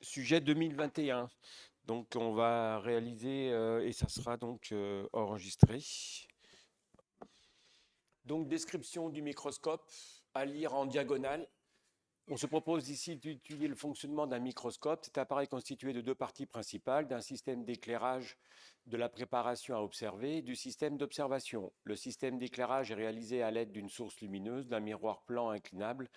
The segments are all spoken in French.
sujet 2021. Donc on va réaliser et ça sera donc enregistré. Donc description du microscope à lire en diagonale. On se propose ici d'étudier le fonctionnement d'un microscope. Cet appareil est constitué de deux parties principales, d'un système d'éclairage de la préparation à observer et du système d'observation. Le système d'éclairage est réalisé à l'aide d'une source lumineuse, d'un miroir plan inclinable,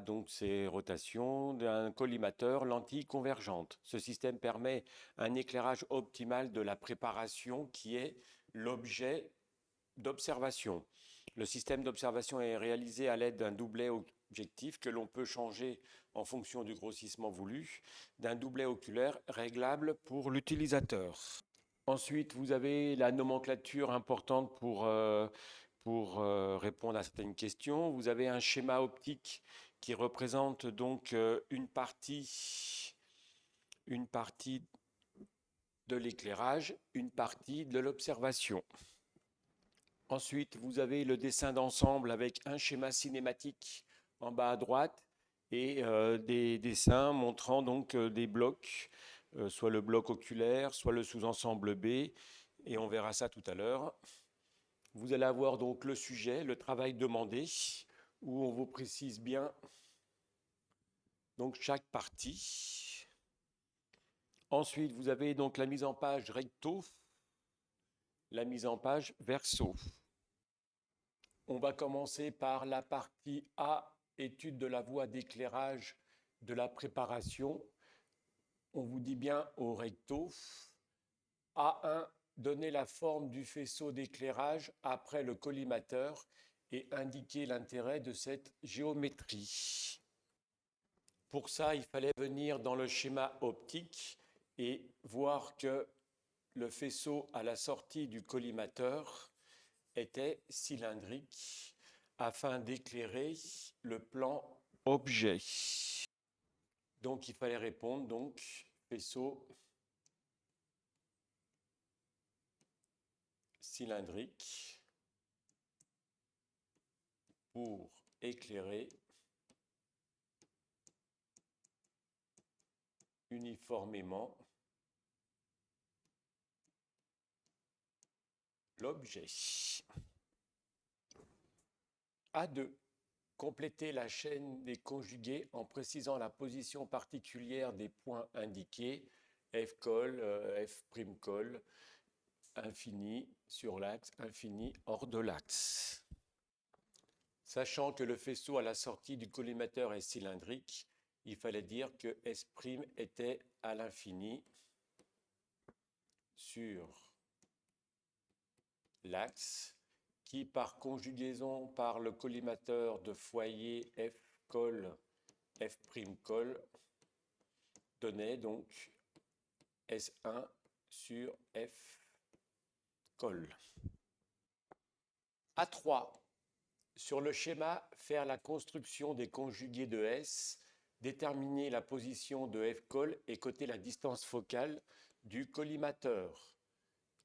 donc c'est rotation, d'un collimateur, lentille convergente. Ce système permet un éclairage optimal de la préparation qui est l'objet d'observation. Le système d'observation est réalisé à l'aide d'un doublet objectif que l'on peut changer en fonction du grossissement voulu, d'un doublet oculaire réglable pour l'utilisateur. Ensuite, vous avez la nomenclature importante pour répondre à certaines questions. Vous avez un schéma optique qui représente donc une partie de l'éclairage, une partie de l'observation. Ensuite, vous avez le dessin d'ensemble avec un schéma cinématique en bas à droite et des dessins montrant donc des blocs, soit le bloc oculaire, soit le sous-ensemble B, et on verra ça tout à l'heure. Vous allez avoir donc le sujet, le travail demandé, où on vous précise bien donc chaque partie. Ensuite, vous avez donc la mise en page recto, la mise en page verso. On va commencer par la partie A, étude de la voie d'éclairage de la préparation. On vous dit bien au recto. A1, donner la forme du faisceau d'éclairage après le collimateur et indiquer l'intérêt de cette géométrie. Pour ça, il fallait venir dans le schéma optique et voir que le faisceau à la sortie du collimateur était cylindrique afin d'éclairer le plan objet. Donc il fallait répondre donc faisceau cylindrique pour éclairer uniformément l'objet. A2. Compléter la chaîne des conjugués en précisant la position particulière des points indiqués, F-col, F'-col, infini sur l'axe, infini hors de l'axe. Sachant que le faisceau à la sortie du collimateur est cylindrique, il fallait dire que S' était à l'infini sur l'axe, qui par conjugaison par le collimateur de foyer F'-col, F'-col, donnait donc S1 sur F'-col. A3. Sur le schéma, faire la construction des conjugués de S, déterminer la position de F'-col et coter la distance focale du collimateur.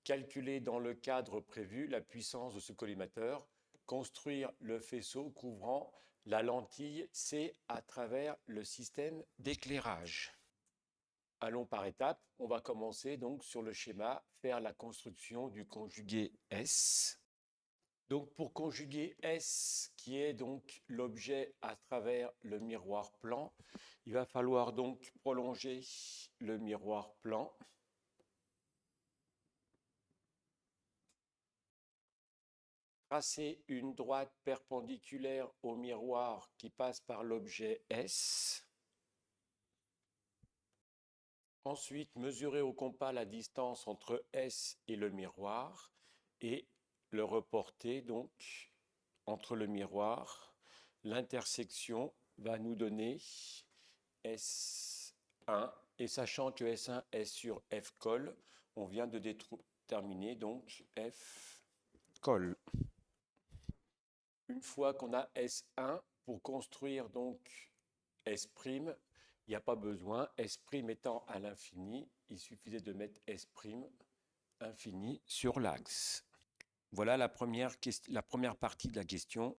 Calculer dans le cadre prévu la puissance de ce collimateur. Construire le faisceau couvrant la lentille C à travers le système d'éclairage. Allons par étapes. On va commencer donc sur le schéma, faire la construction du conjugué S. Donc pour conjuguer S, qui est donc l'objet à travers le miroir plan, il va falloir donc prolonger le miroir plan. Tracer une droite perpendiculaire au miroir qui passe par l'objet S. Ensuite, mesurer au compas la distance entre S et le miroir et le reporter donc entre le miroir. L'intersection va nous donner S1 et sachant que S1 est sur F'-col, on vient de déterminer donc F'-col. Une fois qu'on a S1, pour construire donc S', il n'y a pas besoin. S' étant à l'infini, il suffisait de mettre S' infini sur l'axe. Voilà la première partie de la question.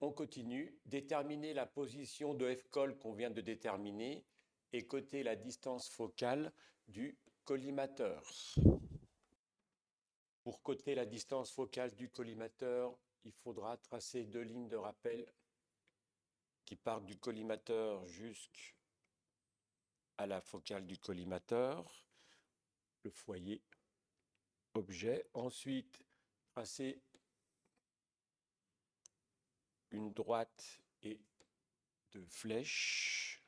On continue. Déterminer la position de f-col qu'on vient de déterminer et coter la distance focale du collimateur. Pour coter la distance focale du collimateur, il faudra tracer deux lignes de rappel qui partent du collimateur jusqu'à la focale du collimateur, le foyer, objet. Ensuite, tracer une droite et deux flèches.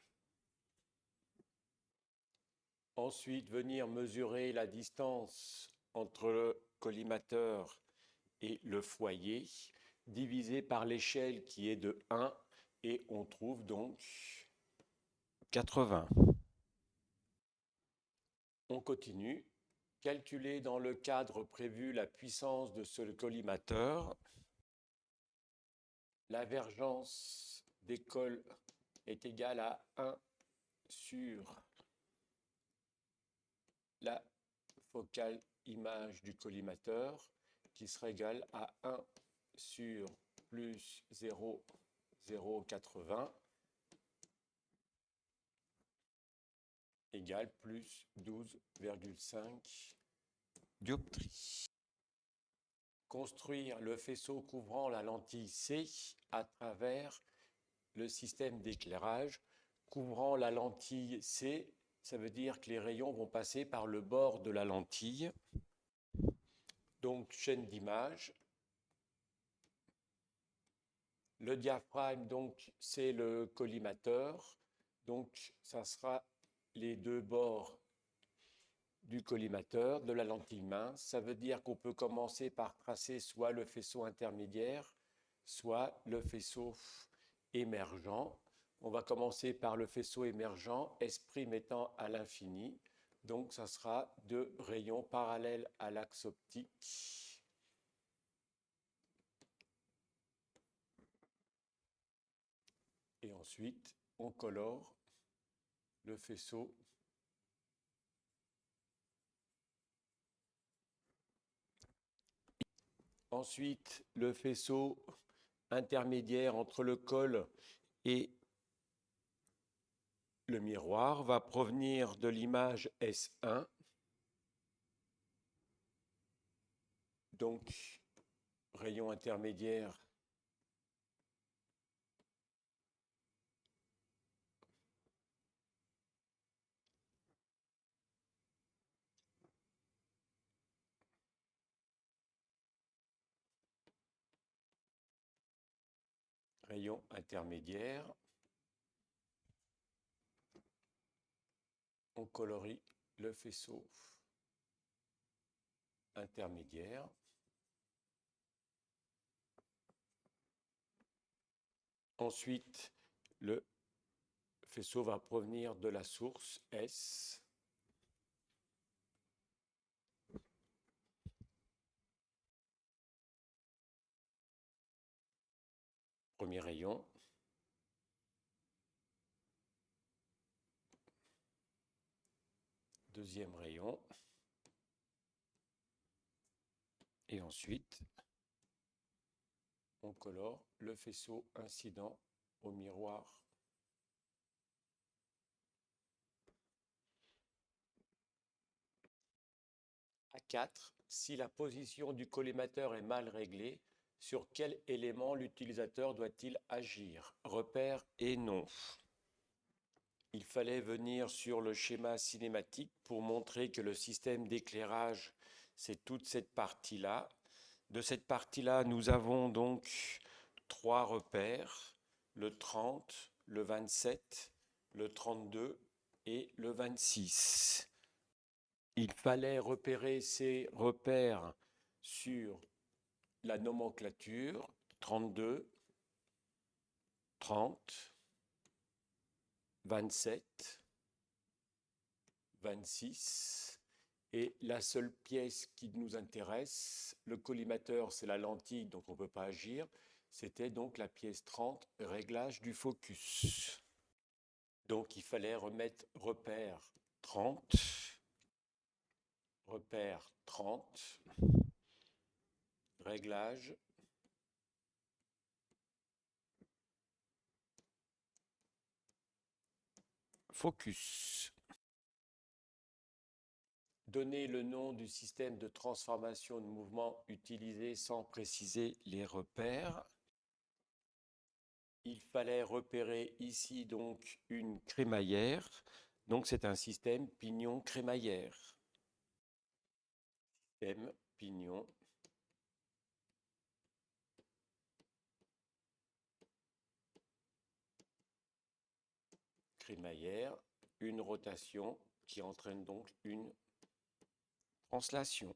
Ensuite, venir mesurer la distance entre le collimateur et le foyer, divisé par l'échelle qui est de 1, et on trouve donc 80. On continue. Calculer dans le cadre prévu la puissance de ce collimateur. La vergence des cols est égale à 1 sur la focale image du collimateur, qui sera égale à 1 sur plus 0,080 égale plus 12,5 dioptries. Construire le faisceau couvrant la lentille C à travers le système d'éclairage. Couvrant la lentille C, ça veut dire que les rayons vont passer par le bord de la lentille. Donc, chaîne d'image. Le diaphragme, donc, c'est le collimateur. Donc, ça sera les deux bords du collimateur, de la lentille mince. Ça veut dire qu'on peut commencer par tracer soit le faisceau intermédiaire, soit le faisceau émergent. On va commencer par le faisceau émergent, S' étant à l'infini. Donc, ça sera deux rayons parallèles à l'axe optique. Et ensuite, on colore le faisceau Ensuite, le faisceau intermédiaire entre le col et le miroir va provenir de l'image S1. Donc, rayon intermédiaire rayon intermédiaire. On colorie le faisceau intermédiaire. Ensuite, le faisceau va provenir de la source S. Premier rayon. Deuxième rayon. Et ensuite, on colore le faisceau incident au miroir. À 4, si la position du collimateur est mal réglée, sur quel élément l'utilisateur doit-il agir? Repère et non. Il fallait venir sur le schéma cinématique pour montrer que le système d'éclairage, c'est toute cette partie-là. De cette partie-là, nous avons donc 3 repères, le 30, le 27, le 32 et le 26. Il fallait repérer ces repères sur la nomenclature 32, 30, 27, 26. Et la seule pièce qui nous intéresse, le collimateur, c'est la lentille, donc on ne peut pas agir. C'était donc la pièce 30, réglage du focus. Donc il fallait remettre repère 30, repère 30, réglage focus. Donner le nom du système de transformation de mouvement utilisé sans préciser les repères. Il fallait repérer ici donc une crémaillère. Donc c'est un système pignon-crémaillère. Système pignon. Crémaillère, une rotation qui entraîne donc une translation.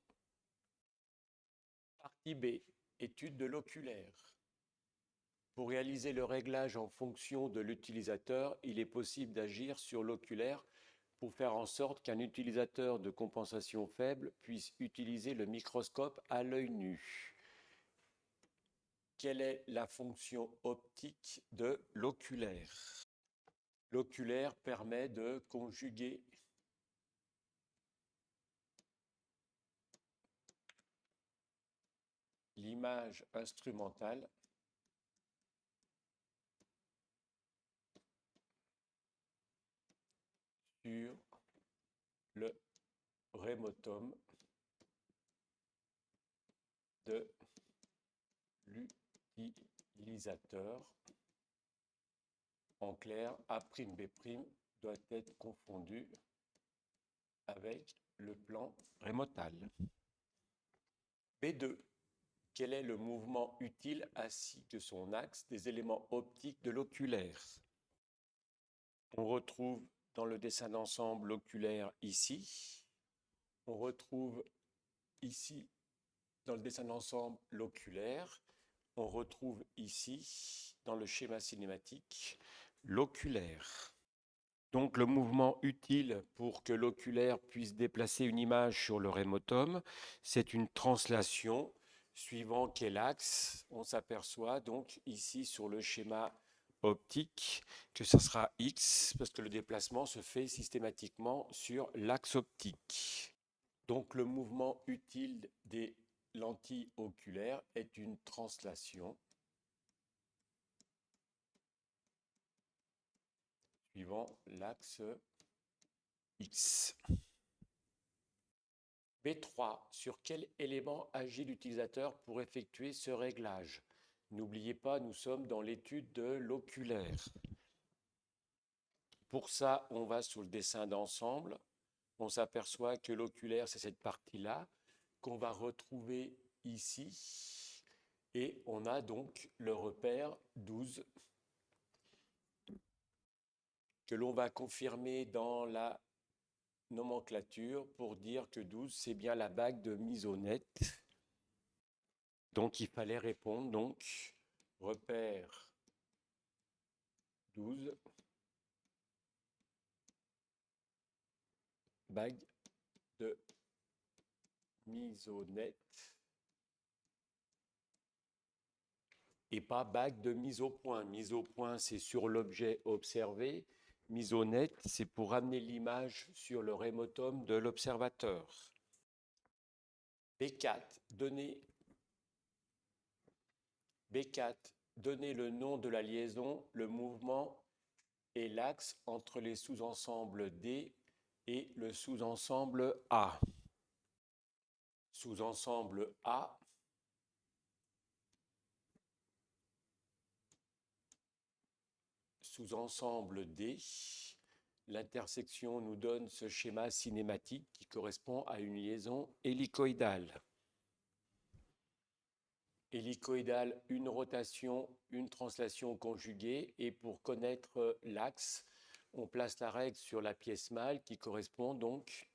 Partie B, étude de l'oculaire. Pour réaliser le réglage en fonction de l'utilisateur, il est possible d'agir sur l'oculaire pour faire en sorte qu'un utilisateur de compensation faible puisse utiliser le microscope à l'œil nu. Quelle est la fonction optique de l'oculaire? L'oculaire permet de conjuguer l'image instrumentale sur le rémotum de l'utilisateur. En clair, A'B' doit être confondu avec le plan rémotal. B2. Quel est le mouvement utile ainsi que son axe des éléments optiques de l'oculaire? On retrouve dans le dessin d'ensemble l'oculaire ici. On retrouve ici dans le dessin d'ensemble l'oculaire. On retrouve ici dans le schéma cinématique l'oculaire. Donc le mouvement utile pour que l'oculaire puisse déplacer une image sur le rémotum, c'est une translation suivant quel axe. On s'aperçoit donc ici sur le schéma optique que ce sera X parce que le déplacement se fait systématiquement sur l'axe optique. Donc le mouvement utile des lentilles oculaires est une translation suivant l'axe X. B3. Sur quel élément agit l'utilisateur pour effectuer ce réglage? N'oubliez pas, nous sommes dans l'étude de l'oculaire. Pour ça, on va sur le dessin d'ensemble. On s'aperçoit que l'oculaire, c'est cette partie-là qu'on va retrouver ici. Et on a donc le repère 12 que l'on va confirmer dans la nomenclature pour dire que 12, c'est bien la bague de mise au net. Donc, il fallait répondre, donc, repère 12, bague de mise au net, et pas bague de mise au point. Mise au point, c'est sur l'objet observé. Mise au net, c'est pour amener l'image sur le rémotum de l'observateur. B4, donnez le nom de la liaison, le mouvement et l'axe entre les sous-ensembles D et le sous-ensemble A. Sous-ensemble A, sous-ensemble D, l'intersection nous donne ce schéma cinématique qui correspond à une liaison hélicoïdale. Hélicoïdale, une rotation, une translation conjuguée, et pour connaître l'axe, on place la règle sur la pièce mâle qui correspond donc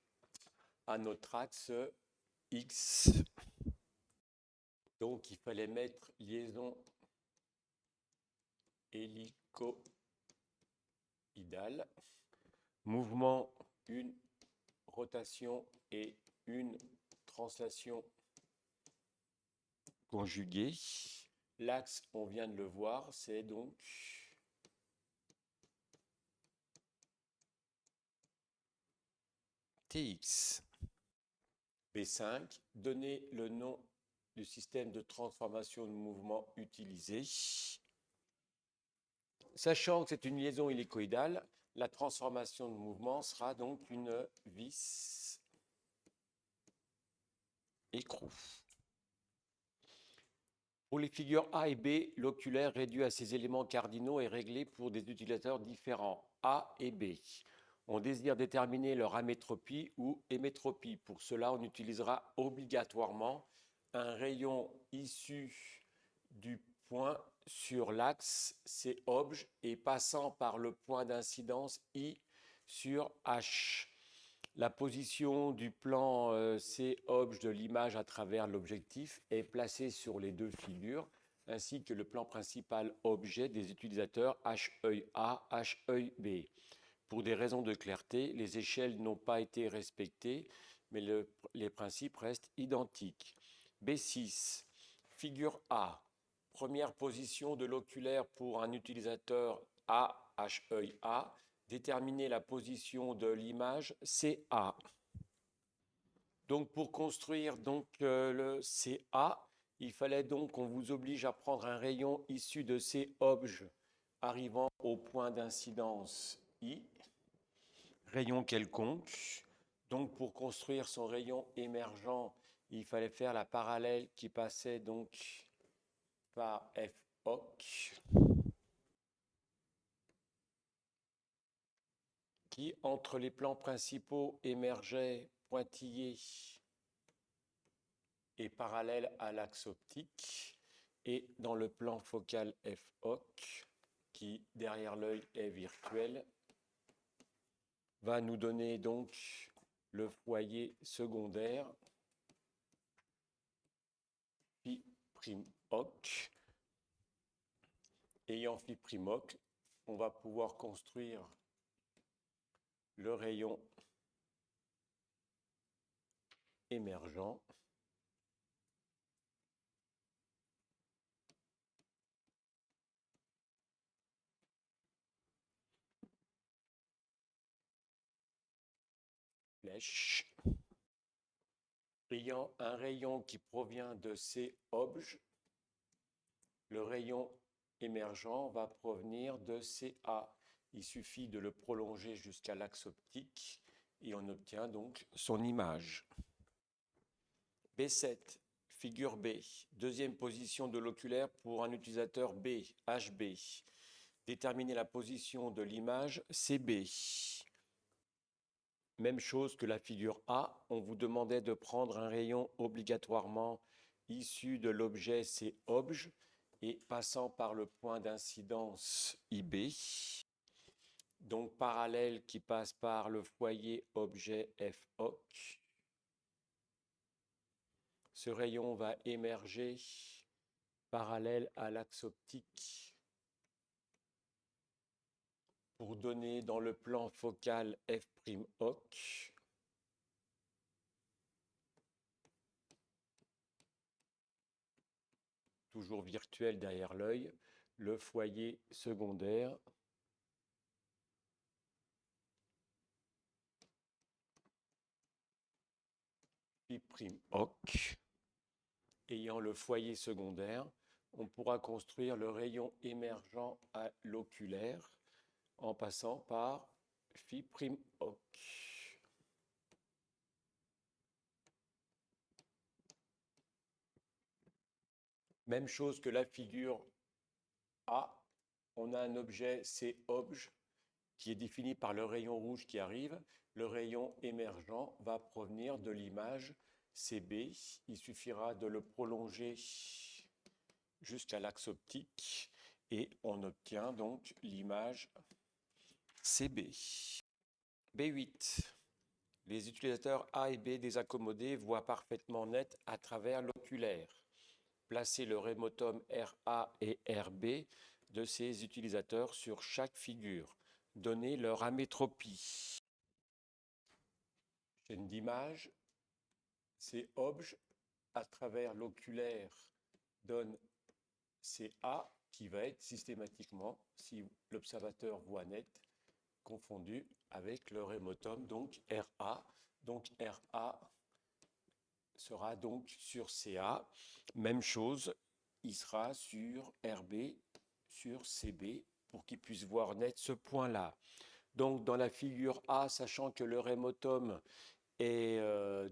à notre axe X. Donc il fallait mettre liaison hélicoïdale, mouvement, une rotation et une translation conjuguée. L'axe, on vient de le voir, c'est donc TX. B5, donnez le nom du système de transformation de mouvement utilisé. Sachant que c'est une liaison hélicoïdale, La transformation de mouvement sera donc une vis écrou. Pour les figures A et B, l'oculaire réduit à ses éléments cardinaux est réglé pour des utilisateurs différents, A et B. On désire déterminer leur amétropie ou hémétropie. Pour cela, on utilisera obligatoirement un rayon issu du point sur l'axe C obj et passant par le point d'incidence I sur H. La position du plan C obj de l'image à travers l'objectif est placée sur les deux figures, ainsi que le plan principal objet des utilisateurs H œil A, H œil B. Pour des raisons de clarté, les échelles n'ont pas été respectées, mais les principes restent identiques. B6, figure A. Première position de l'oculaire pour un utilisateur A, H œil A. Déterminer la position de l'image CA. Donc pour construire le CA, il fallait donc qu'on vous oblige à prendre un rayon issu de C obj arrivant au point d'incidence I, rayon quelconque. Donc pour construire son rayon émergent, il fallait faire la parallèle qui passait donc par F OC, qui entre les plans principaux émergeait pointillé et parallèle à l'axe optique, et dans le plan focal F OC, qui derrière l'œil est virtuel, va nous donner donc le foyer secondaire phi' OC. Ayant phi' OC, on va pouvoir construire le rayon émergent flèche ayant un rayon qui provient de C obj. Le rayon émergent va provenir de CA. Il suffit de le prolonger jusqu'à l'axe optique et on obtient donc son image. B7, figure B, deuxième position de l'oculaire pour un utilisateur B, HB. Déterminer la position de l'image CB. Même chose que la figure A, on vous demandait de prendre un rayon obligatoirement issu de l'objet C obj et passant par le point d'incidence IB, donc parallèle qui passe par le foyer objet F OC. Ce rayon va émerger parallèle à l'axe optique pour donner dans le plan focal F' OC toujours virtuel derrière l'œil, le foyer secondaire phi' OC. Ayant le foyer secondaire, on pourra construire le rayon émergent à l'oculaire en passant par phi' OC. Même chose que la figure A, on a un objet C obj qui est défini par le rayon rouge qui arrive. Le rayon émergent va provenir de l'image CB. Il suffira de le prolonger jusqu'à l'axe optique et on obtient donc l'image CB. B8. Les utilisateurs A et B désaccommodés voient parfaitement net à travers l'oculaire. Placez le rémotum RA et RB de ces utilisateurs sur chaque figure. Donnez leur amétropie. Chaîne d'image, C obj à travers l'oculaire donne CA qui va être systématiquement, si l'observateur voit net, confondu avec le rémotum, donc RA. Donc RA sera donc sur CA. Même chose, il sera sur RB, sur CB, pour qu'il puisse voir net ce point-là. Donc dans la figure A, sachant que le rémotome est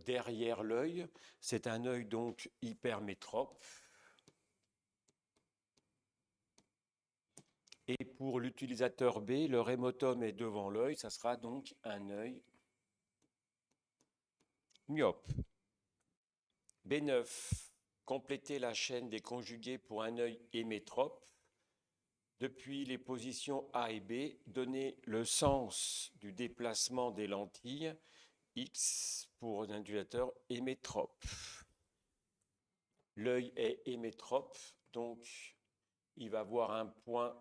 derrière l'œil, c'est un œil donc hypermétrope. Et pour l'utilisateur B, le rémotome est devant l'œil, ça sera donc un œil myope. B9, compléter la chaîne des conjugués pour un œil hémétrope. Depuis les positions A et B, donner le sens du déplacement des lentilles X pour un utilisateur hémétrope. L'œil est hémétrope, donc il va avoir un point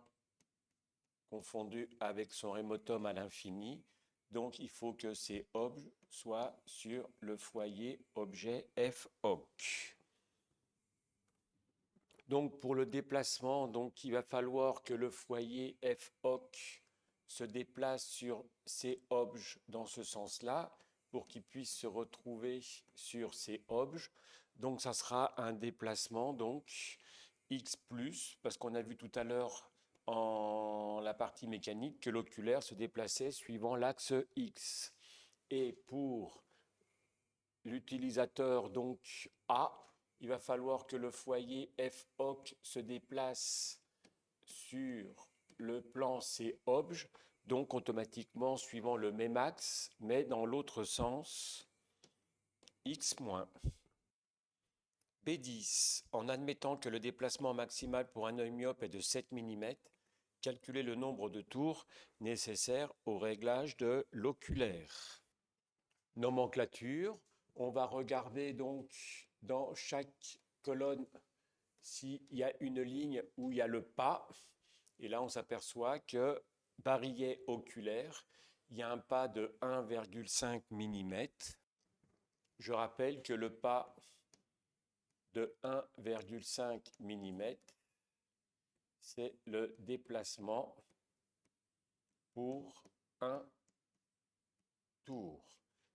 confondu avec son rémotome à l'infini. Donc il faut que ces objets soient sur le foyer objet FOC. Donc pour le déplacement, donc, il va falloir que le foyer FOC se déplace sur ces objets dans ce sens-là pour qu'il puisse se retrouver sur ces objets. Donc ça sera un déplacement donc X+, parce qu'on a vu tout à l'heure en la partie mécanique que l'oculaire se déplaçait suivant l'axe X. Et pour l'utilisateur donc A, il va falloir que le foyer FOC se déplace sur le plan C-obj, donc automatiquement suivant le même axe, mais dans l'autre sens, X-. B10, en admettant que le déplacement maximal pour un œil myope est de 7 mm, calculer le nombre de tours nécessaires au réglage de l'oculaire. Nomenclature, on va regarder donc dans chaque colonne s'il y a une ligne où il y a le pas. Et là, on s'aperçoit que barillet oculaire, il y a un pas de 1,5 mm. Je rappelle que le pas de 1,5 mm, c'est le déplacement pour un tour.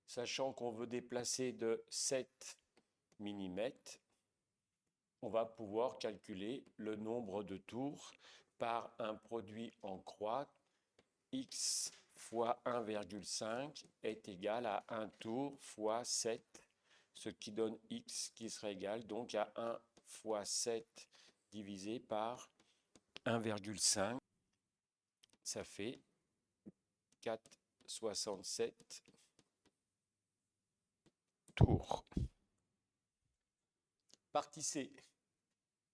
Sachant qu'on veut déplacer de 7 mm, on va pouvoir calculer le nombre de tours par un produit en croix. X fois 1,5 est égal à 1 tour fois 7, ce qui donne X qui sera égal donc à 1 fois 7 divisé par 1,5. Ça fait 4,67 tours. Partie C.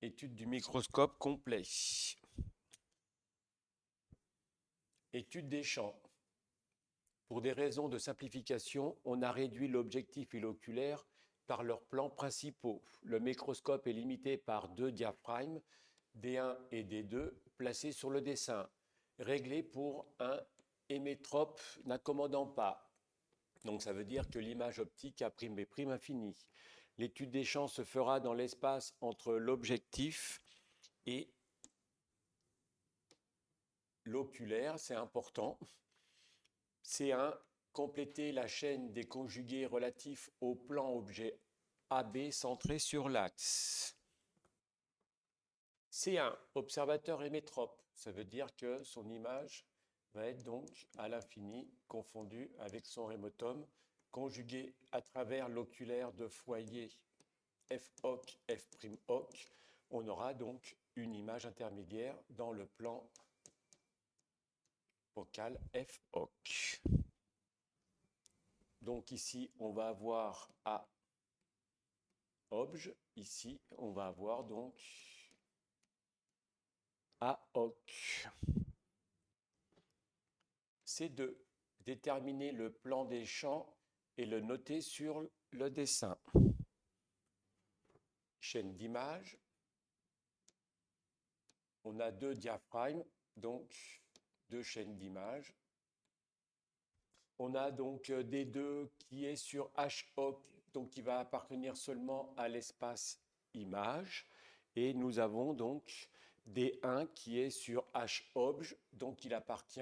Étude du microscope complet. Étude des champs. Pour des raisons de simplification, on a réduit l'objectif et l'oculaire par leurs plans principaux. Le microscope est limité par deux diaphragmes, D1 et D2, placés sur le dessin, réglés pour un hémétrope n'accommodant pas. Donc ça veut dire que l'image optique A' B' infinie. L'étude des champs se fera dans l'espace entre l'objectif et l'oculaire, c'est important. C1, compléter la chaîne des conjugués relatifs au plan objet AB centré sur l'axe. C1, observateur hémétrope, ça veut dire que son image va être donc à l'infini confondue avec son rémotome conjugué à travers l'oculaire de foyer FOC, F'OC. On aura donc une image intermédiaire dans le plan focal FOC. Donc ici, on va avoir A obj. Ici, on va avoir donc AOC. C2, déterminer le plan des champs et le noter sur le dessin. Chaîne d'images. On a deux diaphragmes, donc deux chaînes d'images. On a donc D2 qui est sur HOC, donc qui va appartenir seulement à l'espace image. Et nous avons donc D1 qui est sur HObj, donc il appartient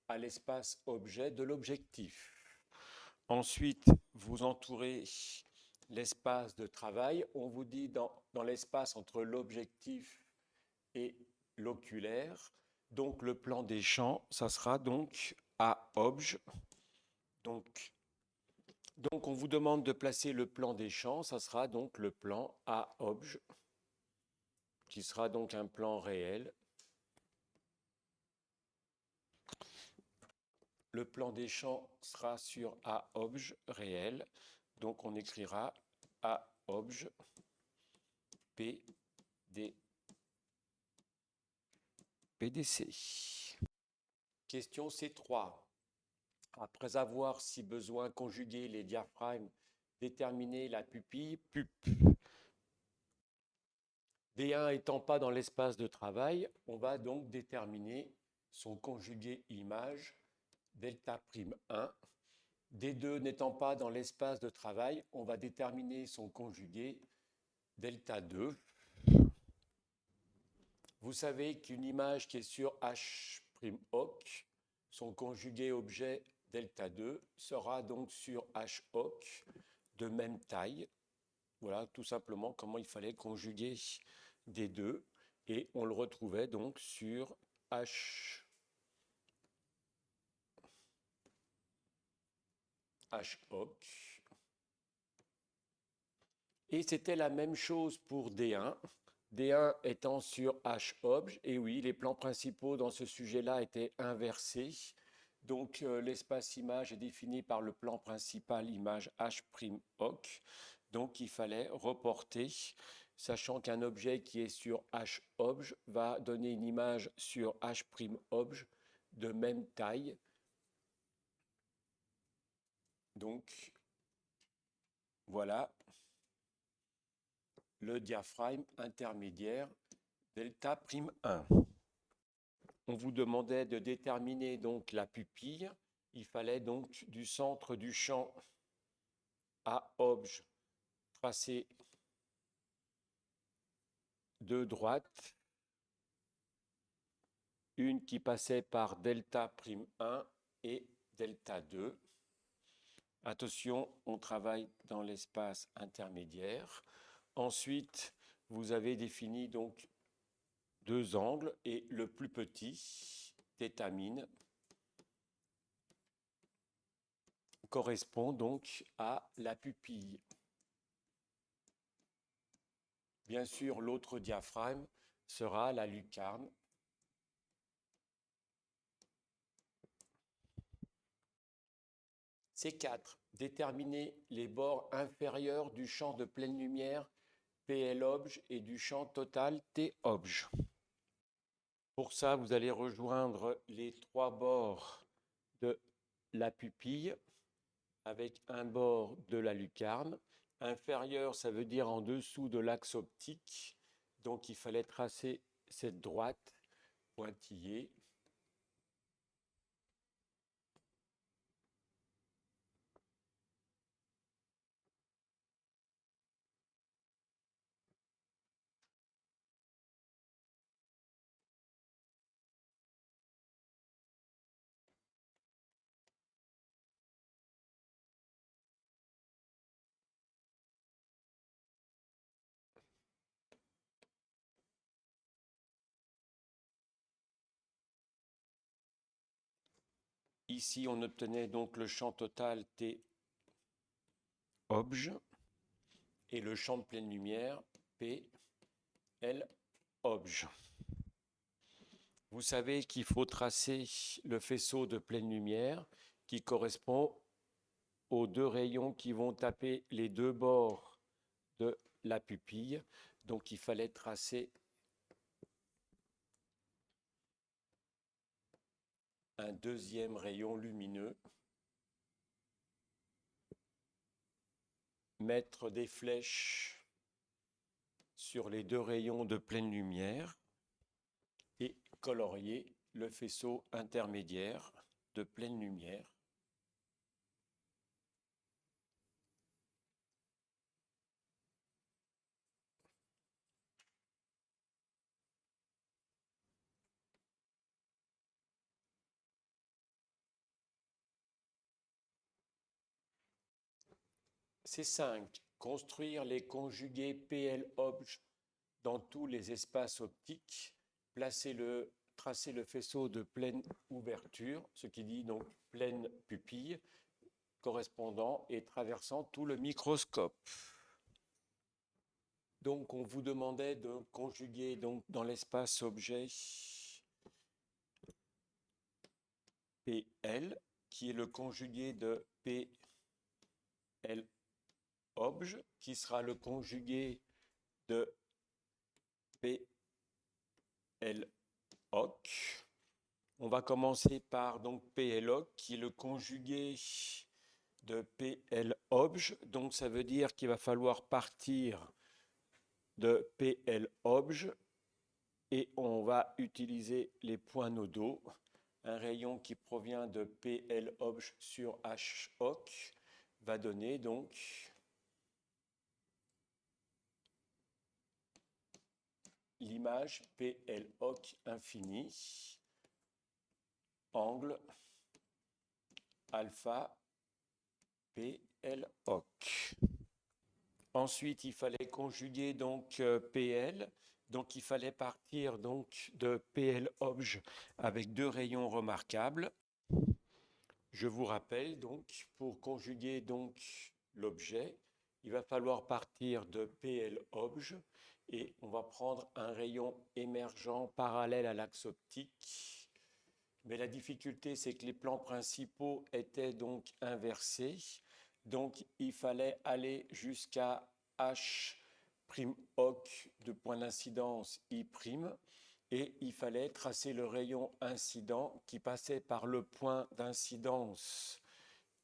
à l'espace objet de l'objectif. Ensuite, vous entourez l'espace de travail. On vous dit dans l'espace entre l'objectif et l'oculaire. Donc le plan des champs, ça sera donc A obj. Donc, on vous demande de placer le plan des champs, ça sera donc le plan A obj, qui sera donc un plan réel. Le plan des champs sera sur A obj réel, donc on écrira A obj PDC. Question C3. Après avoir, si besoin, conjugué les diaphragmes, déterminé la pupille, pup. D1 étant pas dans l'espace de travail, on va donc déterminer son conjugué image, delta prime 1. D2 n'étant pas dans l'espace de travail, on va déterminer son conjugué, delta 2. Vous savez qu'une image qui est sur H' hoc, son conjugué objet delta 2 sera donc sur H hoc de même taille. Voilà tout simplement comment il fallait conjuguer des deux. Et on le retrouvait donc sur H hoc. Et c'était la même chose pour D1. D1 étant sur H obj, et oui, les plans principaux dans ce sujet-là étaient inversés. Donc l'espace image est défini par le plan principal image H' hoc. Donc il fallait reporter, sachant qu'un objet qui est sur H obj va donner une image sur H' obj de même taille. Donc voilà le diaphragme intermédiaire delta prime 1. On vous demandait de déterminer donc la pupille. Il fallait donc du centre du champ A obj tracer deux droites, une qui passait par delta prime 1 et delta 2. Attention, on travaille dans l'espace intermédiaire. Ensuite, vous avez défini donc deux angles et le plus petit, θ-, correspond donc à la pupille. Bien sûr, l'autre diaphragme sera la lucarne. C4. Déterminer les bords inférieurs du champ de pleine lumière PL obj et du champ total T obj. Pour ça, vous allez rejoindre les trois bords de la pupille avec un bord de la lucarne. Inférieur, ça veut dire en dessous de l'axe optique. Donc il fallait tracer cette droite pointillée. Ici, on obtenait donc le champ total T obj et le champ de pleine lumière P L obj. Vous savez qu'il faut tracer le faisceau de pleine lumière qui correspond aux deux rayons qui vont taper les deux bords de la pupille. Donc il fallait tracer un deuxième rayon lumineux, mettre des flèches sur les deux rayons de pleine lumière et colorier le faisceau intermédiaire de pleine lumière. C5. Construire les conjugués PL obj dans tous les espaces optiques. Placez-le tracer le faisceau de pleine ouverture, ce qui dit donc pleine pupille, correspondant et traversant tout le microscope. Donc, on vous demandait de conjuguer donc, dans l'espace objet PL, qui est le conjugué de PL obj, qui sera le conjugué de PL oc. On va commencer par donc PL oc, qui est le conjugué de PL obj. Donc, ça veut dire qu'il va falloir partir de PL obj et on va utiliser les points nodaux. Un rayon qui provient de PL obj sur H oc va donner donc l'image PL oc infini, angle alpha PL oc. Ensuite, il fallait conjuguer donc PL. Donc, il fallait partir donc de PL obj avec deux rayons remarquables. Je vous rappelle donc, pour conjuguer donc l'objet, il va falloir partir de PL obj et on va prendre un rayon émergent parallèle à l'axe optique. Mais la difficulté, c'est que les plans principaux étaient donc inversés. Donc, il fallait aller jusqu'à H' oc de point d'incidence I', et il fallait tracer le rayon incident qui passait par le point d'incidence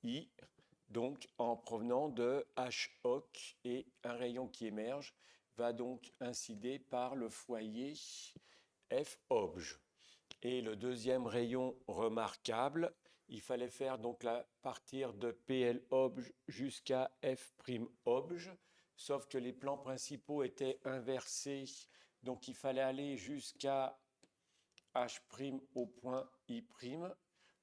I, donc en provenant de H' oc, et un rayon qui émerge va donc incider par le foyer F obj. Et le deuxième rayon remarquable, il fallait faire donc partir de PL obj jusqu'à F' obj, sauf que les plans principaux étaient inversés, donc il fallait aller jusqu'à H' au point I'.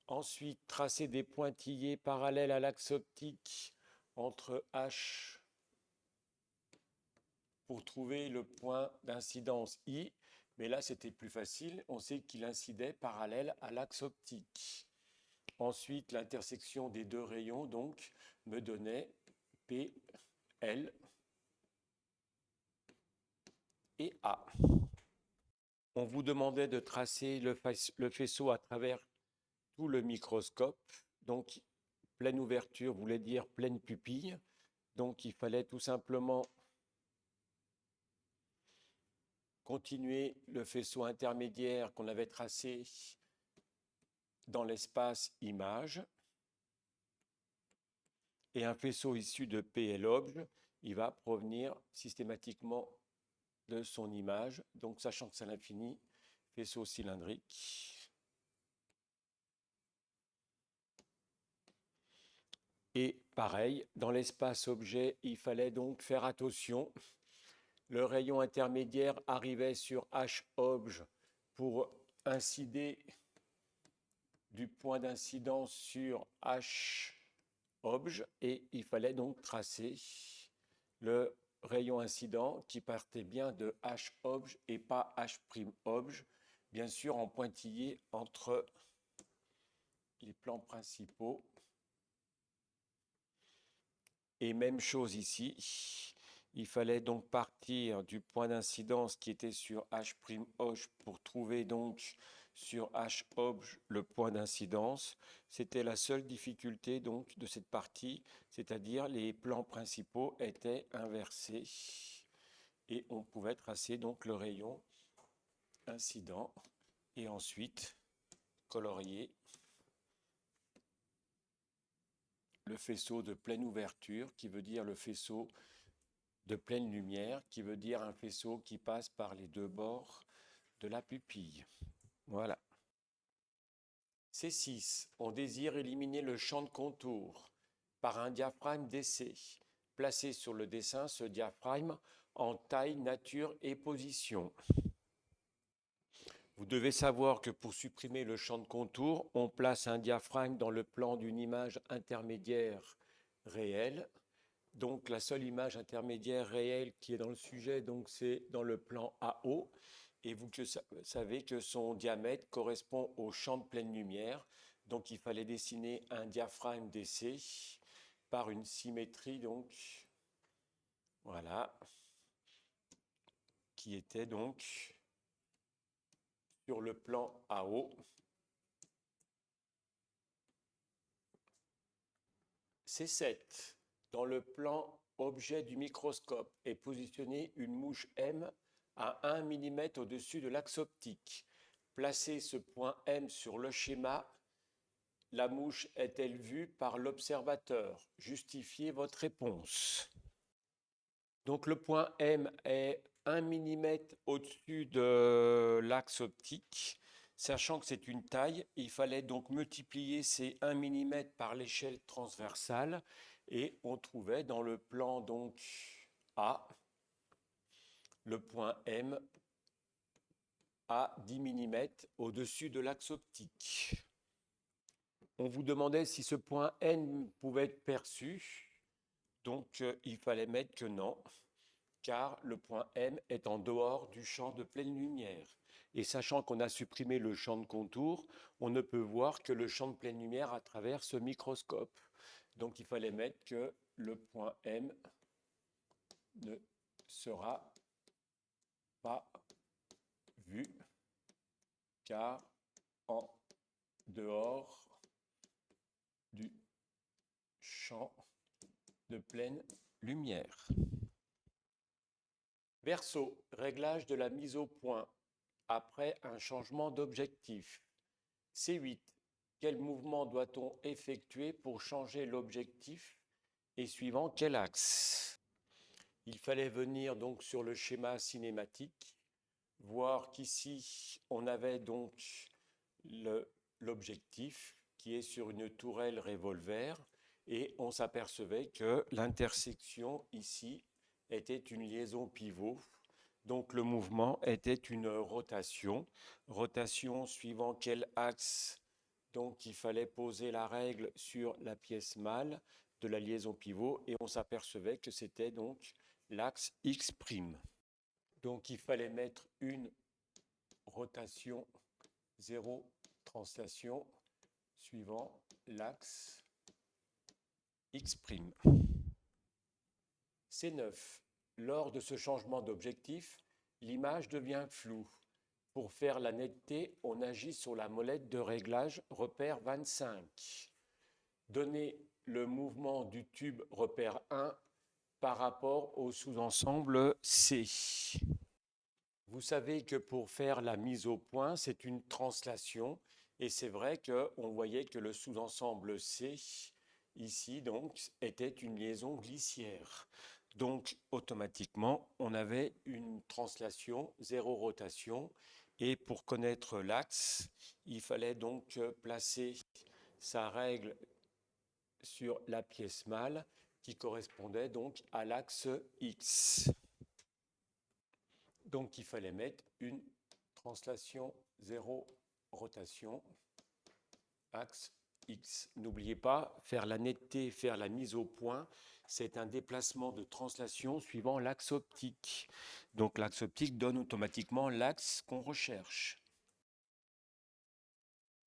Ensuite, tracer des pointillés parallèles à l'axe optique entre H pour trouver le point d'incidence I. Mais là, c'était plus facile. On sait qu'il incidait parallèle à l'axe optique. Ensuite, l'intersection des deux rayons donc me donnait P, L et A. On vous demandait de tracer le faisceau à travers tout le microscope. Donc, pleine ouverture voulait dire pleine pupille. Donc, il fallait tout simplement continuer le faisceau intermédiaire qu'on avait tracé dans l'espace image. Et un faisceau issu de PL obj, il va provenir systématiquement de son image. Donc, sachant que c'est l'infini, faisceau cylindrique. Et pareil, dans l'espace objet, il fallait donc faire attention. Le rayon intermédiaire arrivait sur H obj pour incider du point d'incidence sur H obj, et il fallait donc tracer le rayon incident qui partait bien de H obj et pas H' obj, bien sûr en pointillé entre les plans principaux. Et même chose ici, il fallait donc partir du point d'incidence qui était sur H' obj pour trouver donc sur H obj le point d'incidence. C'était la seule difficulté donc de cette partie, c'est-à-dire les plans principaux étaient inversés et on pouvait tracer donc le rayon incident et ensuite colorier le faisceau de pleine ouverture, qui veut dire le faisceau de pleine lumière, qui veut dire un faisceau qui passe par les deux bords de la pupille. Voilà. C6. On désire éliminer le champ de contour par un diaphragme d'essai. Placez sur le dessin ce diaphragme en taille, nature et position. Vous devez savoir que pour supprimer le champ de contour, on place un diaphragme dans le plan d'une image intermédiaire réelle. Donc la seule image intermédiaire réelle qui est dans le sujet, donc c'est dans le plan AO. et vous savez que son diamètre correspond au champ de pleine lumière. Donc il fallait dessiner un diaphragme d'essai par une symétrie, donc voilà, qui était donc sur le plan AO. C7. Dans le plan objet du microscope est positionnée une mouche M à 1 mm au-dessus de l'axe optique. Placez ce point M sur le schéma. La mouche est-elle vue par l'observateur? Justifiez votre réponse. Donc le point M est 1 mm au-dessus de l'axe optique. Sachant que c'est une taille, il fallait donc multiplier ces 1 mm par l'échelle transversale et on trouvait dans le plan donc A le point M à 10 mm au-dessus de l'axe optique. On vous demandait si ce point N pouvait être perçu, donc il fallait mettre que non, car le point M est en dehors du champ de pleine lumière. Et sachant qu'on a supprimé le champ de contour, on ne peut voir que le champ de pleine lumière à travers ce microscope. Donc il fallait mettre que le point M ne sera pas vu, car en dehors du champ de pleine lumière. Verseau, réglage de la mise au point après un changement d'objectif. C8. Quel mouvement doit-on effectuer pour changer l'objectif et suivant quel axe? Il fallait venir donc sur le schéma cinématique, voir qu'ici on avait donc l'objectif qui est sur une tourelle revolver et on s'apercevait que l'intersection ici était une liaison pivot. Donc le mouvement était une rotation. Rotation suivant quel axe? Donc il fallait poser la règle sur la pièce mâle de la liaison pivot et on s'apercevait que c'était donc l'axe X'. Donc il fallait mettre une rotation, 0 translation suivant l'axe X'. C9. Lors de ce changement d'objectif, l'image devient floue. Pour faire la netteté, on agit sur la molette de réglage repère 25. Donnez le mouvement du tube repère 1 par rapport au sous-ensemble C. Vous savez que pour faire la mise au point, c'est une translation. Et c'est vrai qu'on voyait que le sous-ensemble C, ici, donc, était une liaison glissière. Donc, automatiquement, on avait une translation, 0 rotation. Et pour connaître l'axe, il fallait donc placer sa règle sur la pièce mâle qui correspondait donc à l'axe X. Donc, il fallait mettre une translation 0 rotation axe X. N'oubliez pas, faire la netteté, faire la mise au point, c'est un déplacement de translation suivant l'axe optique. Donc l'axe optique donne automatiquement l'axe qu'on recherche.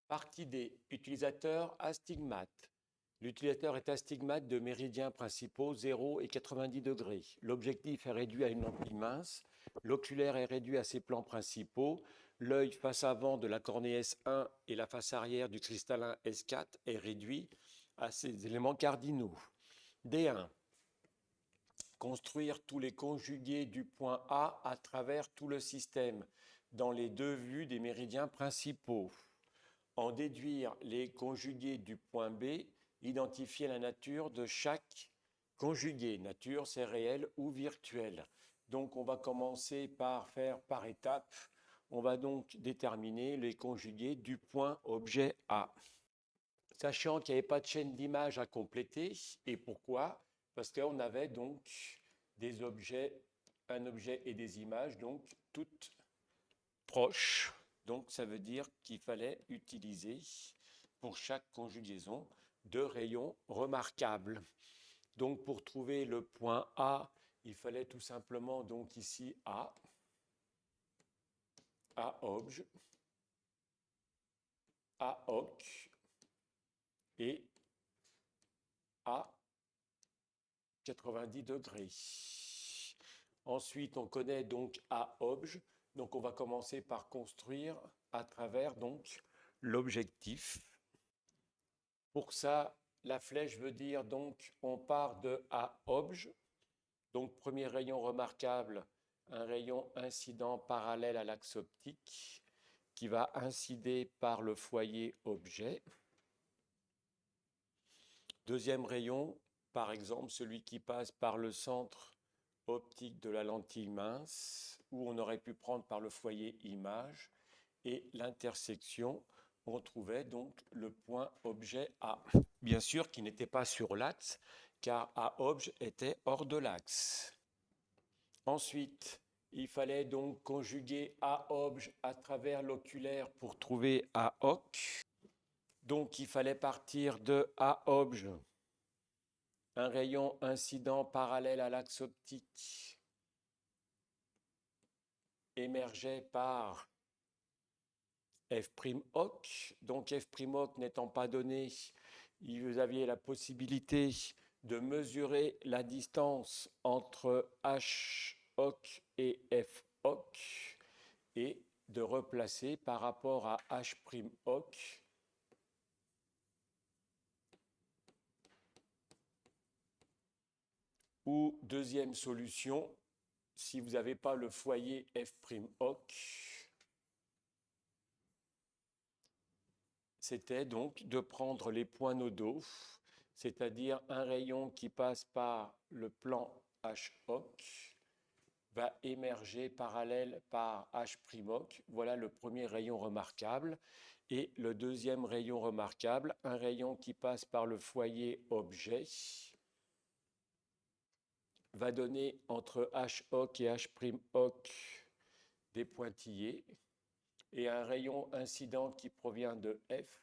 Partie D, utilisateur astigmate. L'utilisateur est astigmate de méridiens principaux 0 et 90 degrés. L'objectif est réduit à une lentille mince. L'oculaire est réduit à ses plans principaux. L'œil face avant de la cornée S1 et la face arrière du cristallin S4 est réduit à ses éléments cardinaux. D1. Construire tous les conjugués du point A à travers tout le système dans les deux vues des méridiens principaux. En déduire les conjugués du point B, identifier la nature de chaque conjugué. Nature, c'est réel ou virtuel. Donc, on va commencer par faire par étapes. On va donc déterminer les conjugués du point objet A. Sachant qu'il n'y avait pas de chaîne d'images à compléter. Et pourquoi? Parce qu'on avait donc des objets, un objet et des images, donc toutes proches. Donc ça veut dire qu'il fallait utiliser pour chaque conjugaison deux rayons remarquables. Donc pour trouver le point A, il fallait tout simplement donc ici A. A obj, A oc et A 90 degrés. Ensuite, on connaît donc A obj, donc on va commencer par construire à travers donc l'objectif. Pour ça, la flèche veut dire donc on part de A obj, donc premier rayon remarquable, un rayon incident parallèle à l'axe optique qui va incider par le foyer objet. Deuxième rayon, par exemple, celui qui passe par le centre optique de la lentille mince, où on aurait pu prendre par le foyer image, et l'intersection, on trouvait donc le point objet A. Bien sûr qui n'était pas sur l'axe, car A obj était hors de l'axe. Ensuite, il fallait donc conjuguer A obj à travers l'oculaire pour trouver A oc. Donc il fallait partir de A obj, un rayon incident parallèle à l'axe optique, émergeait par f' oc. Donc f' oc n'étant pas donné, vous aviez la possibilité de mesurer la distance entre h oc et f oc et de replacer par rapport à h' oc ou deuxième solution, si vous n'avez pas le foyer f' oc, c'était donc de prendre les points nodaux, c'est-à-dire un rayon qui passe par le plan h oc va émerger parallèle par h' oc. Voilà le premier rayon remarquable. Et le deuxième rayon remarquable, un rayon qui passe par le foyer objet, va donner entre h oc et h' oc des pointillés. Et un rayon incident qui provient de F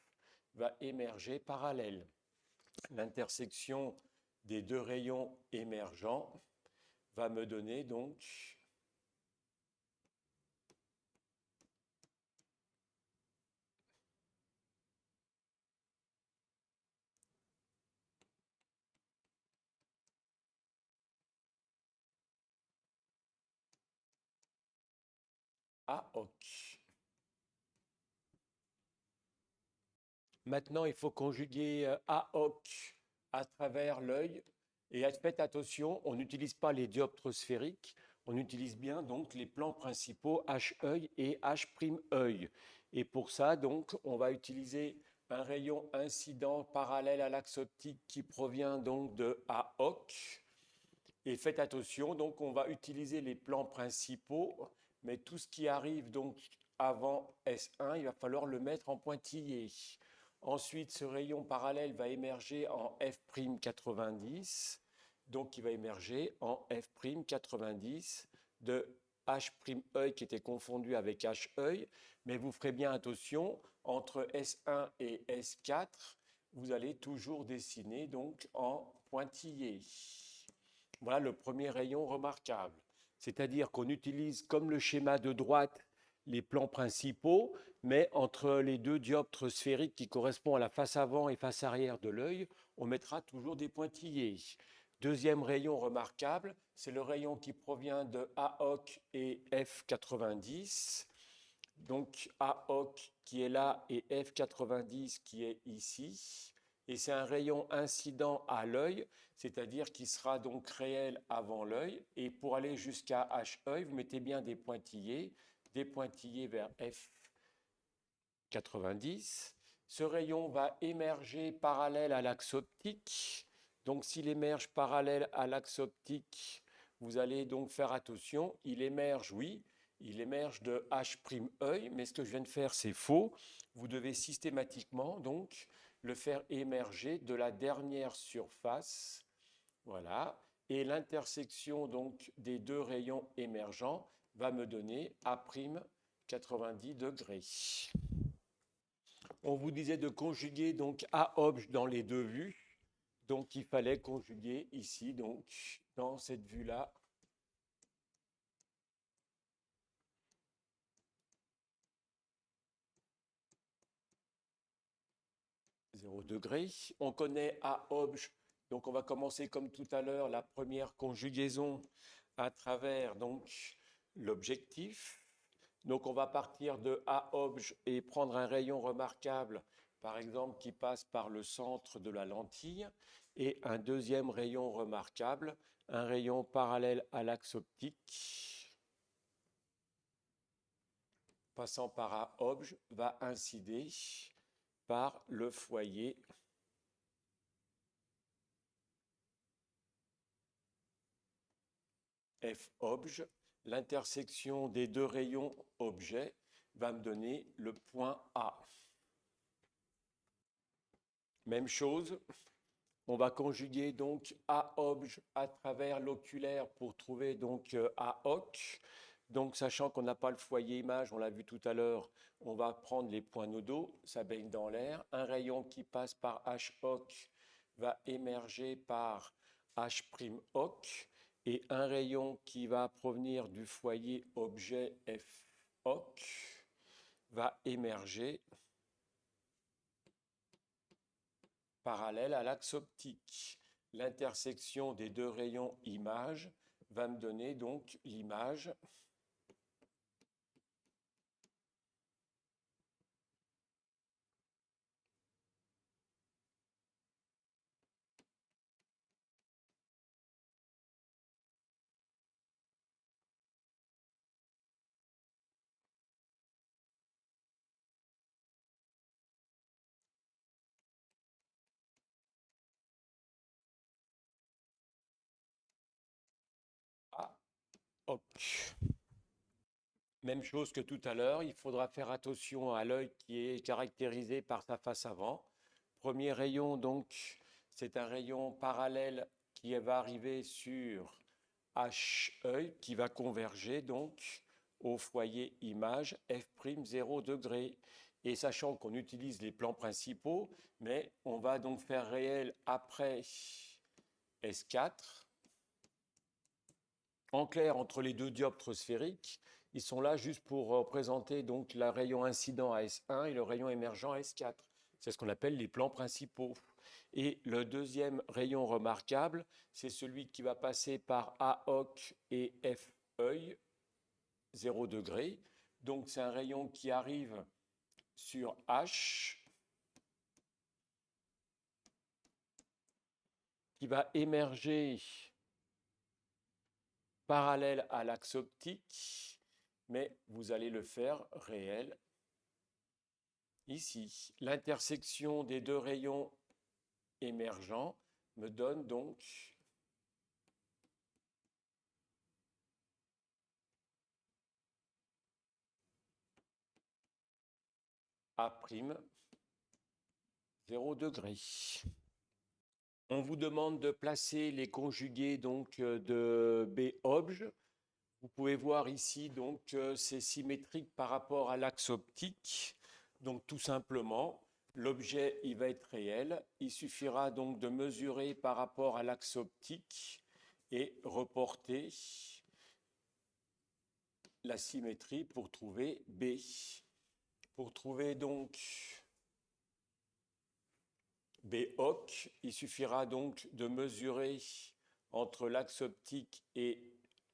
va émerger parallèle. L'intersection des deux rayons émergents va me donner donc A oc. Maintenant, il faut conjuguer A oc à travers l'œil. Et faites attention, on n'utilise pas les dioptres sphériques, on utilise bien donc les plans principaux H œil et H' œil. Et pour ça, donc, on va utiliser un rayon incident parallèle à l'axe optique qui provient donc de A oc. Et faites attention, donc on va utiliser les plans principaux, mais tout ce qui arrive donc avant S1, il va falloir le mettre en pointillé. Ensuite, ce rayon parallèle va émerger en F'90, donc il va émerger en F'90 de H' œil qui était confondu avec H œil, mais vous ferez bien attention, entre S1 et S4, vous allez toujours dessiner donc en pointillé. Voilà le premier rayon remarquable. C'est-à-dire qu'on utilise comme le schéma de droite les plans principaux, mais entre les deux dioptres sphériques qui correspondent à la face avant et face arrière de l'œil, on mettra toujours des pointillés. Deuxième rayon remarquable, c'est le rayon qui provient de AOC et F90. Donc AOC qui est là et F90 qui est ici. Et c'est un rayon incident à l'œil, c'est-à-dire qui sera donc réel avant l'œil. Et pour aller jusqu'à H œil, vous mettez bien des pointillés vers F90. Ce rayon va émerger parallèle à l'axe optique. Donc s'il émerge parallèle à l'axe optique, vous allez donc faire attention. Il émerge, oui, il émerge de H' œil, mais ce que je viens de faire, c'est faux. Vous devez systématiquement donc le faire émerger de la dernière surface. Voilà. Et l'intersection donc des deux rayons émergents va me donner A' 90 degrés. On vous disait de conjuguer donc A obj dans les deux vues. Donc il fallait conjuguer ici, donc dans cette vue-là, 0 degré. On connaît A_obj, donc on va commencer comme tout à l'heure la première conjugaison à travers donc l'objectif. Donc on va partir de A_obj et prendre un rayon remarquable, par exemple, qui passe par le centre de la lentille, et un deuxième rayon remarquable, un rayon parallèle à l'axe optique, passant par A_obj, va incider par le foyer F_obj. L'intersection des deux rayons objets va me donner le point A. Même chose, on va conjuguer donc A_obj à travers l'oculaire pour trouver donc A_oc. Donc, sachant qu'on n'a pas le foyer image, on l'a vu tout à l'heure, on va prendre les points nodaux, ça baigne dans l'air. Un rayon qui passe par H_oc va émerger par H'_oc, et un rayon qui va provenir du foyer objet F_oc va émerger parallèle à l'axe optique. L'intersection des deux rayons image va me donner donc l'image A_oc. Même chose que tout à l'heure, il faudra faire attention à l'œil qui est caractérisé par sa face avant. Premier rayon, donc, c'est un rayon parallèle qui va arriver sur H', qui va converger donc au foyer image F'0 degré. Et sachant qu'on utilise les plans principaux, mais on va donc faire réel après S4. En clair, entre les deux dioptres sphériques, ils sont là juste pour représenter donc le rayon incident à S1 et le rayon émergent à S4. C'est ce qu'on appelle les plans principaux. Et le deuxième rayon remarquable, c'est celui qui va passer par A_oc et F', 0 degré. Donc c'est un rayon qui arrive sur H, qui va émerger parallèle à l'axe optique, mais vous allez le faire réel ici. L'intersection des deux rayons émergents me donne donc A', 0 degré. On vous demande de placer les conjugués donc de B_obj. Vous pouvez voir ici donc c'est symétrique par rapport à l'axe optique. Donc tout simplement, l'objet il va être réel. Il suffira donc de mesurer par rapport à l'axe optique et reporter la symétrie pour trouver B. Pour trouver donc B_oc, il suffira donc de mesurer entre l'axe optique et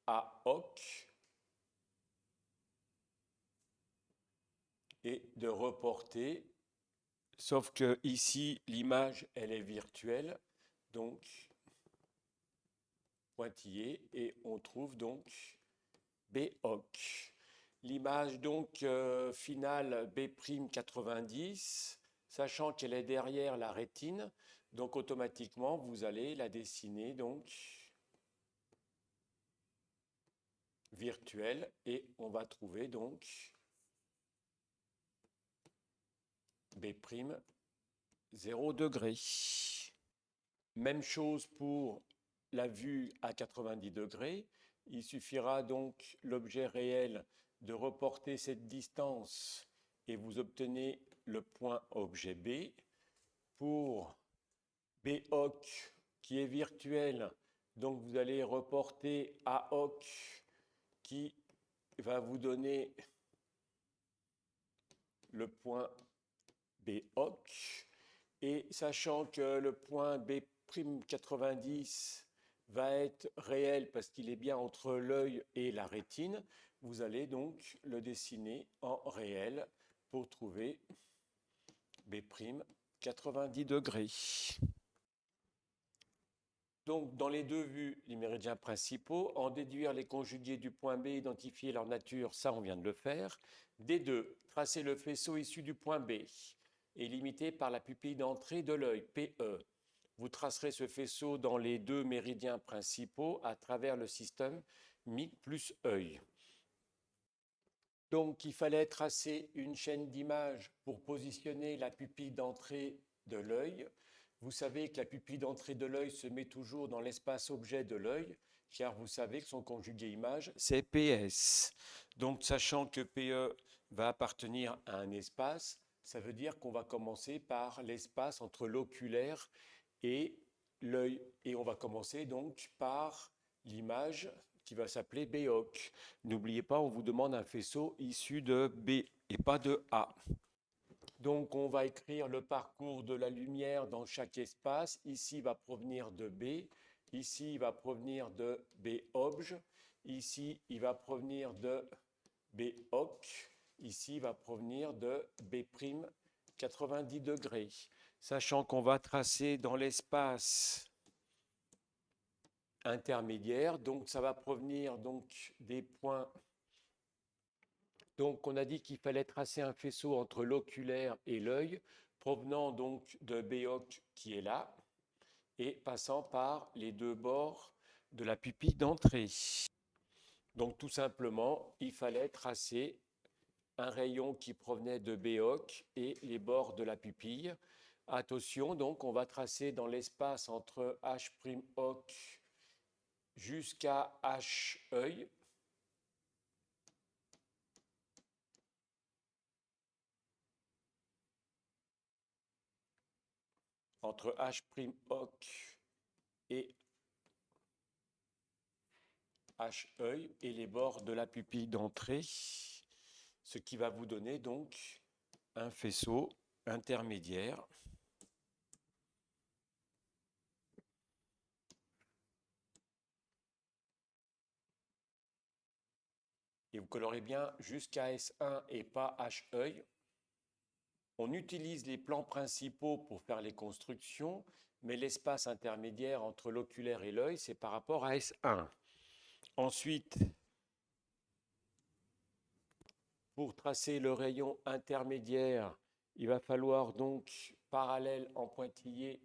A_oc et de reporter, sauf que ici l'image elle est virtuelle, donc pointillé, et on trouve donc B_oc. L'image donc finale B'90, sachant qu'elle est derrière la rétine, donc automatiquement vous allez la dessiner donc virtuelle, et on va trouver donc B', 0 degré. Même chose pour la vue à 90 degrés. Il suffira donc l'objet réel de reporter cette distance et vous obtenez le point objet B. Pour B_oc qui est virtuel, donc vous allez reporter A_oc qui va vous donner le point B_oc. Et sachant que le point B'90 va être réel parce qu'il est bien entre l'œil et la rétine, vous allez donc le dessiner en réel pour trouver B'90°. Donc, dans les deux vues, les méridiens principaux, en déduire les conjugués du point B, identifier leur nature, ça on vient de le faire. D2, tracer le faisceau issu du point B et limité par la pupille d'entrée de l'œil, PE. Vous tracerez ce faisceau dans les deux méridiens principaux à travers le système MIC plus œil. Donc, il fallait tracer une chaîne d'images pour positionner la pupille d'entrée de l'œil. Vous savez que la pupille d'entrée de l'œil se met toujours dans l'espace objet de l'œil, car vous savez que son conjugué image, c'est PS. Donc, sachant que PE va appartenir à un espace, ça veut dire qu'on va commencer par l'espace entre l'oculaire et l'œil. Et on va commencer donc par l'image qui va s'appeler BOC. N'oubliez pas, on vous demande un faisceau issu de B et pas de A. Donc on va écrire le parcours de la lumière dans chaque espace. Ici, il va provenir de B. Ici, il va provenir de B-obj. Ici, il va provenir de B-oc. Ici, il va provenir de B'90°. Sachant qu'on va tracer dans l'espace intermédiaire, donc ça va provenir donc des points. Donc on a dit qu'il fallait tracer un faisceau entre l'oculaire et l'œil, provenant donc de BOC qui est là, et passant par les deux bords de la pupille d'entrée. Donc tout simplement, il fallait tracer un rayon qui provenait de BOC et les bords de la pupille. Attention, donc on va tracer dans l'espace entre H'-OC jusqu'à H-œil. Entre H'-OC et H-œil et les bords de la pupille d'entrée, ce qui va vous donner donc un faisceau intermédiaire. Et vous colorez bien jusqu'à S1 et pas H-œil. On utilise les plans principaux pour faire les constructions, mais l'espace intermédiaire entre l'oculaire et l'œil, c'est par rapport à S1. Ensuite, pour tracer le rayon intermédiaire, il va falloir donc parallèle en pointillé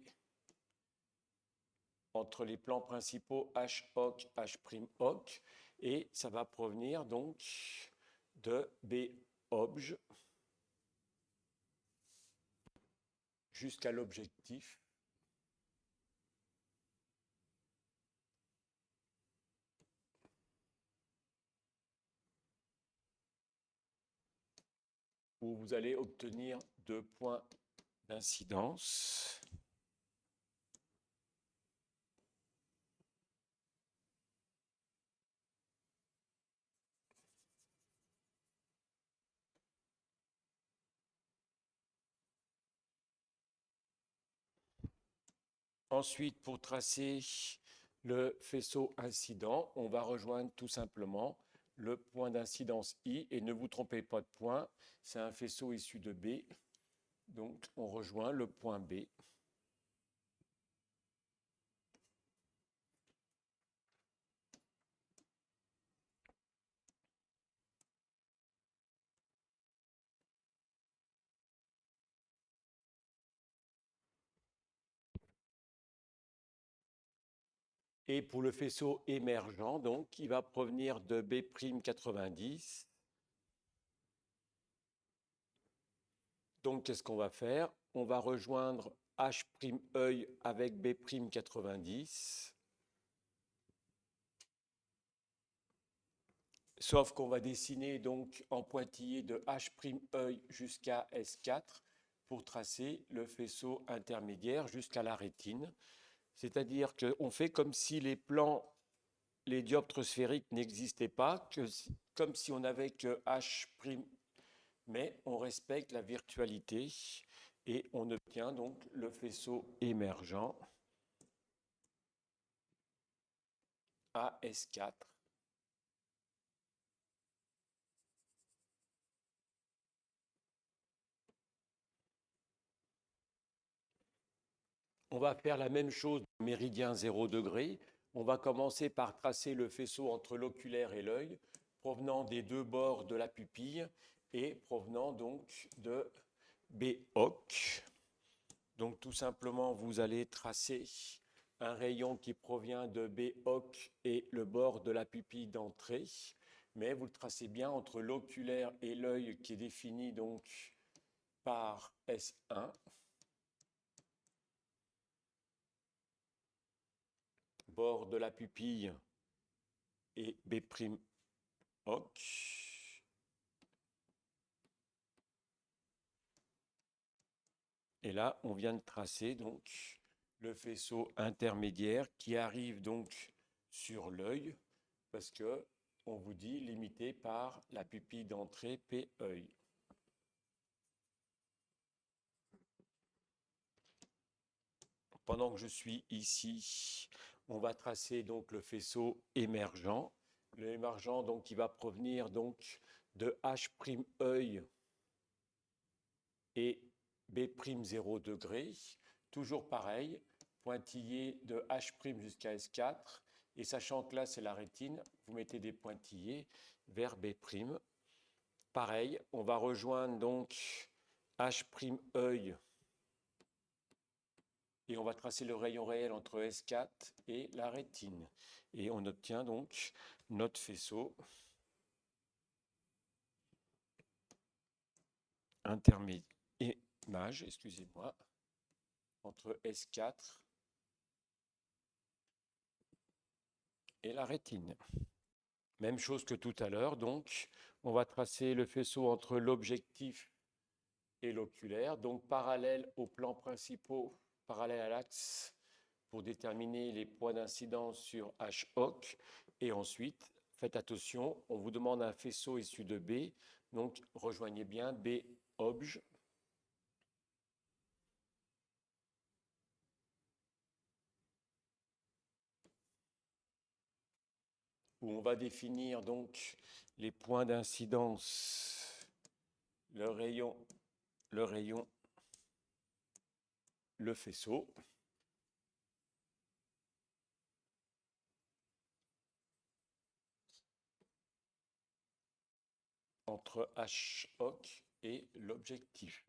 entre les plans principaux H-OC, H'-OC, et ça va provenir donc de B-obj jusqu'à l'objectif. Où vous allez obtenir 2 points d'incidence. Ensuite, pour tracer le faisceau incident, on va rejoindre tout simplement le point d'incidence I, et ne vous trompez pas de point, c'est un faisceau issu de B, donc on rejoint le point B. Et pour le faisceau émergent, donc, il va provenir de B'90. Donc, qu'est-ce qu'on va faire? On va rejoindre H'-œil avec B'90. Sauf qu'on va dessiner donc en pointillé de H'-œil jusqu'à S4 pour tracer le faisceau intermédiaire jusqu'à la rétine. C'est-à-dire qu'on fait comme si les plans, les dioptres sphériques n'existaient pas, comme si on n'avait que H', mais on respecte la virtualité et on obtient donc le faisceau émergent AS4. On va faire la même chose au méridien 0 degré. On va commencer par tracer le faisceau entre l'oculaire et l'œil, provenant des deux bords de la pupille et provenant donc de BOC. Donc tout simplement, vous allez tracer un rayon qui provient de BOC et le bord de la pupille d'entrée, mais vous le tracez bien entre l'oculaire et l'œil qui est défini donc par S1. Bord de la pupille et B'OC. Et là, on vient de tracer donc le faisceau intermédiaire qui arrive donc sur l'œil parce que on vous dit limité par la pupille d'entrée P-œil. Pendant que je suis ici, on va tracer donc le faisceau émergent. Le émergent donc qui va provenir donc de H'-œil et B'0 degré. Toujours pareil, pointillé de H' jusqu'à S4. Et sachant que là c'est la rétine, vous mettez des pointillés vers B'. Pareil, on va rejoindre donc H'-œil et on va tracer le rayon réel entre S4 et la rétine. Et on obtient donc notre faisceau intermédiaire, image, excusez-moi, entre S4 et la rétine. Même chose que tout à l'heure, donc on va tracer le faisceau entre l'objectif et l'oculaire, donc parallèle aux plans principaux, parallèle à l'axe, pour déterminer les points d'incidence sur HOC. Et ensuite, faites attention, on vous demande un faisceau issu de B, donc rejoignez bien B obj. Où on va définir donc les points d'incidence, le rayon, le faisceau. Entre HOC et l'objectif.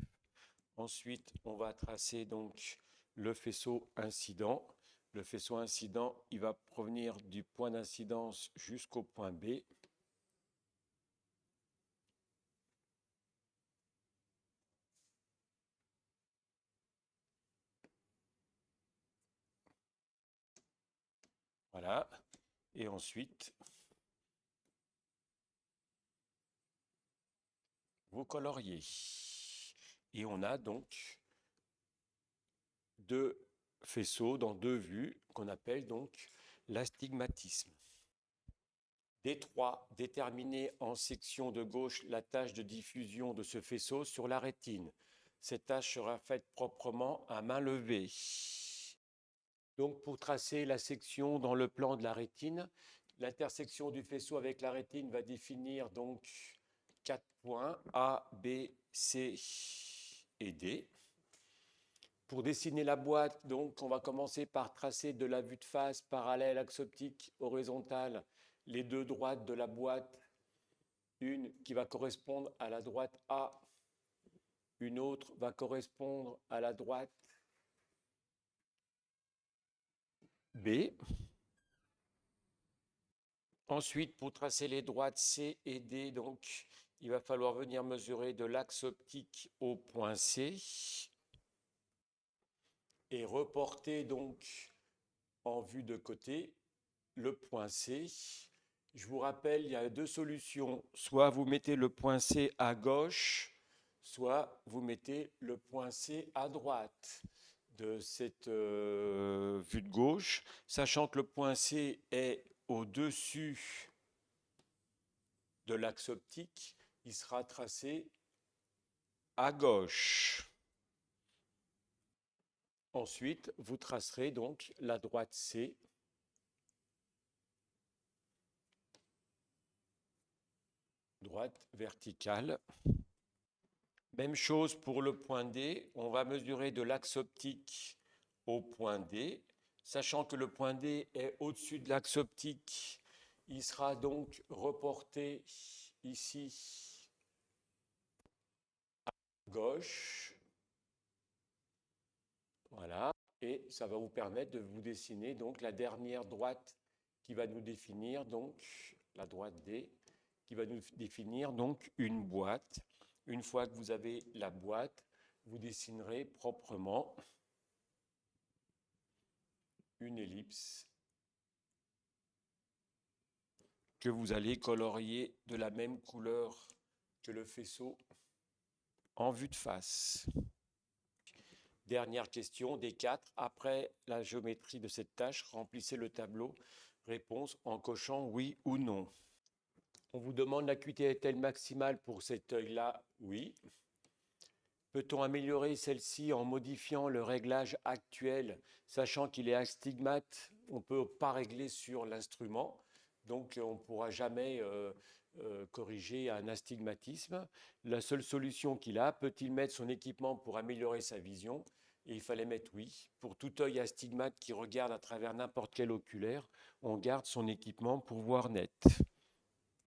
Ensuite, on va tracer donc le faisceau incident. Le faisceau incident, il va provenir du point d'incidence jusqu'au point B. Voilà. Et ensuite, vous coloriez. Et on a donc deux faisceaux dans deux vues qu'on appelle donc l'astigmatisme. D3, déterminer en section de gauche la tâche de diffusion de ce faisceau sur la rétine. Cette tâche sera faite proprement à main levée. Donc pour tracer la section dans le plan de la rétine, l'intersection du faisceau avec la rétine va définir donc 4 points A, B, C et D. Pour dessiner la boîte, donc, on va commencer par tracer de la vue de face parallèle, axe optique, horizontale, les deux droites de la boîte, une qui va correspondre à la droite A, une autre va correspondre à la droite B. Ensuite, pour tracer les droites C et D, donc, il va falloir venir mesurer de l'axe optique au point C et reporter donc en vue de côté le point C. Je vous rappelle, il y a deux solutions. Soit vous mettez le point C à gauche, soit vous mettez le point C à droite de cette vue de gauche, sachant que le point C est au-dessus de l'axe optique, il sera tracé à gauche. Ensuite, vous tracerez donc la droite C. Droite verticale. Même chose pour le point D. On va mesurer de l'axe optique au point D. Sachant que le point D est au-dessus de l'axe optique, il sera donc reporté ici à gauche. Voilà. Et ça va vous permettre de vous dessiner donc la dernière droite qui va nous définir donc la droite D, qui va nous définir donc une boîte. Une fois que vous avez la boîte, vous dessinerez proprement une ellipse que vous allez colorier de la même couleur que le faisceau en vue de face. Dernière question des 4. Après la géométrie de cette tâche, remplissez le tableau. Réponse en cochant oui ou non. On vous demande l'acuité est-elle maximale pour cet œil-là? Oui. Peut-on améliorer celle-ci en modifiant le réglage actuel, sachant qu'il est astigmate? On ne peut pas régler sur l'instrument, donc on ne pourra jamais corriger un astigmatisme. La seule solution qu'il a, peut-il mettre son équipement pour améliorer sa vision? Et il fallait mettre oui. Pour tout œil astigmate qui regarde à travers n'importe quel oculaire, on garde son équipement pour voir net.